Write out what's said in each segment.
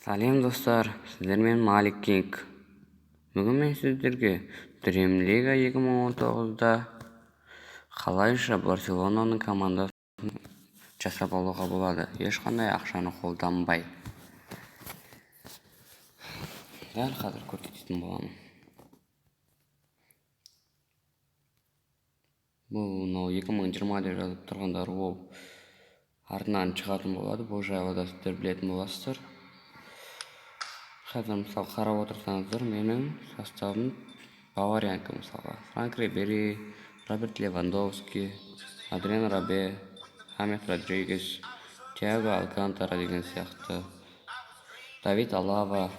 Сәлем достар, сіздермен Малик Кинг. Бүгін мен сіздерге Dream Liga 2019-да қалайша Барселонаның командасын жасап алуға болады, ешқандай ақшаны қолданбай. Дәл қазір көрсететін боламын. Бұл 2020 деп жазып тұрғандар ол артынан шығатын болады. Бұл жайлы да сіздер білетін боласыздар. Қазір мысалы қарап отырсаңыздар, менің составым Бавариянікі мысалға. Франк Рибери, Роберт Левандовски, Адриан Рабе, Хамес Родригес, Тиаго Алкантара деген сияқты, Давид Алава,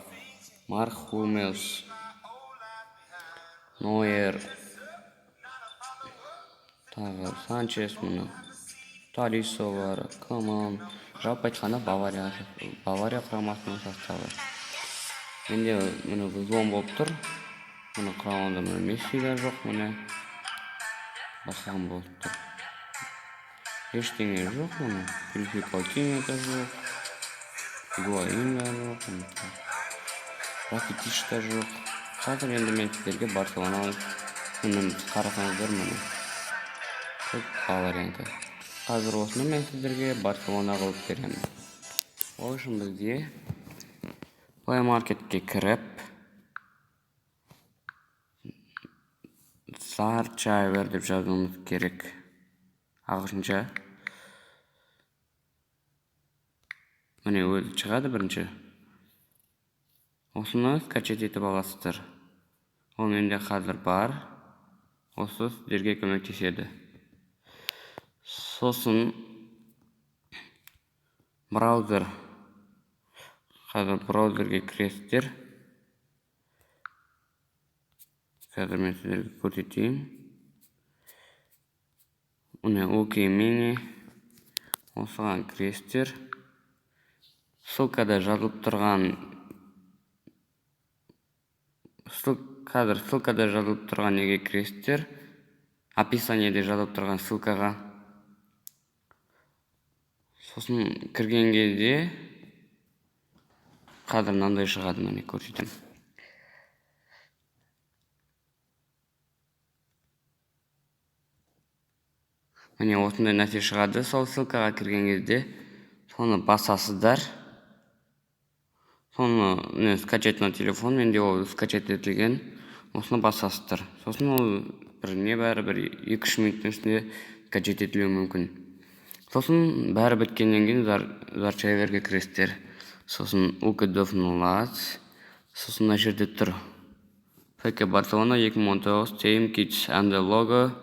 Марк Хумелс, Нойер, тағы Санчес, Талисо бар, Коман. Жалпы айтқанда Бавария құрамасының составы. Менде вызлом болып тұр. Мұны құрамында Месси де жоқ, басқаным болып тұр. Ештеңе жоқ, Филиппе Каутиньо да жоқ, Гуаин да жоқ, Ракитич та жоқ. Қазір енді мен сіздерге Барселонаның қарасаңыздар Бавариянікі. Қазір осыны мен сіздерге Барселона қылып беремін. Ол үшін бізге Play Marketке кіріп, Зарчайвер деп жазуымыз керек. Ағылшынша. Міне өзі шығады бірінші. Осыны скачать етіп аласыздар. Ол менде қазір бар. Осы сіздерге көмектеседі. Сосын браузер. Қазір браузерге кіресіздер. Қазір мен сіздерге көрсетейін. OK Mini. Осыған кіресіздер. Ссылкада жазылып тұрған неге кіресіздер. Описаниеде жазылып тұрған ссылкаға. Сосын кірген кезде қазір мынандай шығады, міне көрсетемін. Міне осындай нәрсе шығады. Сол ссылкаға кірген кезде соны басасыздар. Соны скачать на телефон, менде ол скачать етілген. Осыны басасыздар. Сосын ол небәрі 2-3 минуттың ішінде скачать етілуі мүмкін. Сосын бәрі біткеннен кейін Зарчайверге кіресіздер. Сосын УК-20. Сосын мына жерде тұр. ФК Барселона 2019 Team Kids and the Logo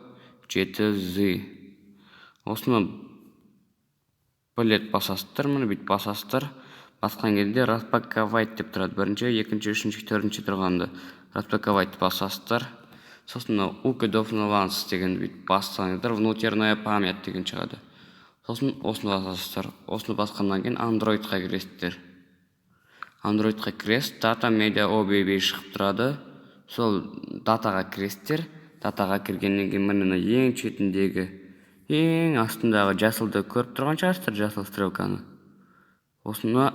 7Z. Осыны білет басасыздар, мұны бит басасыздар. Басқан кезде распаковать деп тұрады. Бірінші, екінші, үшінші, төртінші тұрғанды распаковать басасыздар. Сосын УК-20 деген бит бассаңыздар, внутренняя память деген шығады. Сосын осыны басасыздар. Осыны басқаннан кейін Android-қа кіресіздер. Android-қа кіресіз, Data Media OBB шығып тұрады. Сол датаға кіресіздер. Датаға кіргеннен кейін міне ең шетіндегі, ең астындағы жасылды көріп тұрған шығарсыздар, жасыл стрелканы. Осыны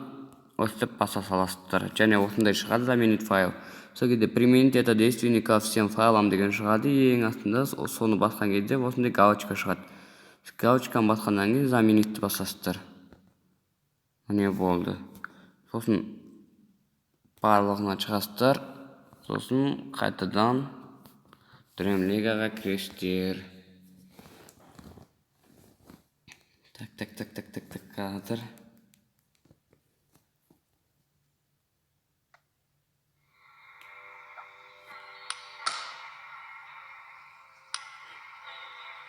өстіп баса саласыздар. Және осындай шығады заменить файл. Сол кезде применить это действие ко всем файлам деген шығады. Ең астында соны басқан кезде осындай галочка шығады. Галочканы басқаннан кейін заменитті басасыздар. Міне болды. Сосын барлығына шығасыздар. Сосын қайтадан Dream Ligaға кіресіздер. Так, қазір.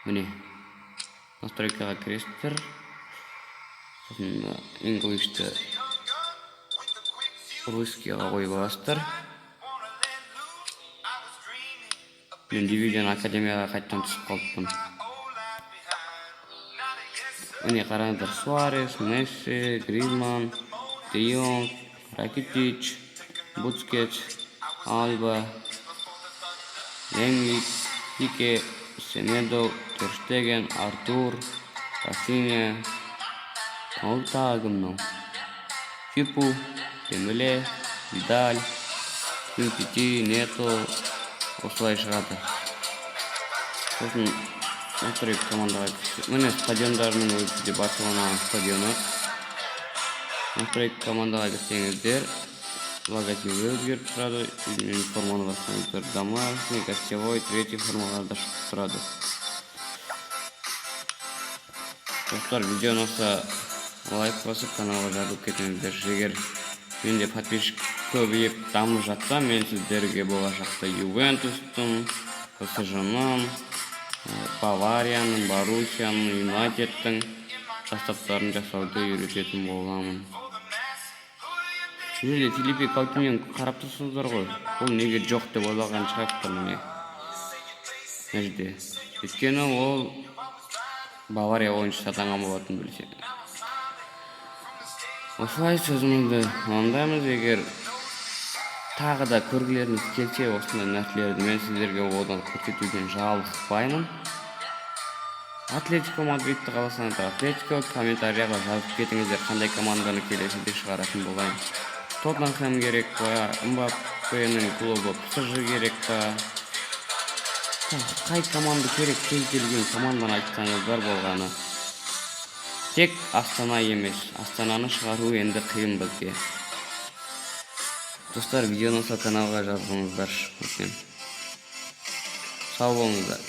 Міне, настройкаға кіресіздер. Сосын English'ті русскийға қойып аласыздар. Мен Division Академияға қайттан түсіп қалыппын. Міне қараңыздар, Суарес, Месси, Гризман, Де Йонг, Ракитич, Бускетс, Альба, Ленгик, Пике, Семедо, Тер Штеген, Артур, Рафинья, ол тағы кім мынау? Фипу, Дембеле, Видаль, Умтити, Нето, осылай шығады. Сосын осындай командаға міне стадиондарының өзінде Барселонаның стадионы. Осындай командаға кірсеңіздер, логотипі өзгеріп тұрады, форманы бассаңыздар домашний, гостевой, третий формаларда шығып тұрады. Достар, видеоны olsa лайк басып каналға жазылып кетіңіздер. Егер менде подписчик көбейіп дамып жатса, мен сіздерге болашақта Ювентустың, ПСЖ-нің, Баварияның, Боруссияның, Юнайтедтің составтарын жасауды үйрететін боламын. Жерде Филиппе Каутиньоны қарап тұрсыңыздар ғой. Ол неге жоқ деп ойлаған шығарсыздар міне. Мына жерде. Өйткені ол Бавария ойыншысы атанған болатын білсе. Осылай сөзімізді аяқтаймыз. Егер тағы да көргілеріңіз келсе, осындай нәрселерді мен сіздерге одан көрсетуден жалықпаймын. Атлетико Мадридті қаласаңыздар, Атлетико комментарияға жазып кетіңіздер, қандай команданы келесіде шығаратын болайын. Тоттенхэм керек па, Мбаппенің клубы ПСЖ керек па? Қай команда керек, кез келген команданы айтсаңыздар болғаны. Тек Астана емес, Астананы шығару енді қиын бізге. Достар, видеоны каналға жазылыңыздар. Сау болыңыздар.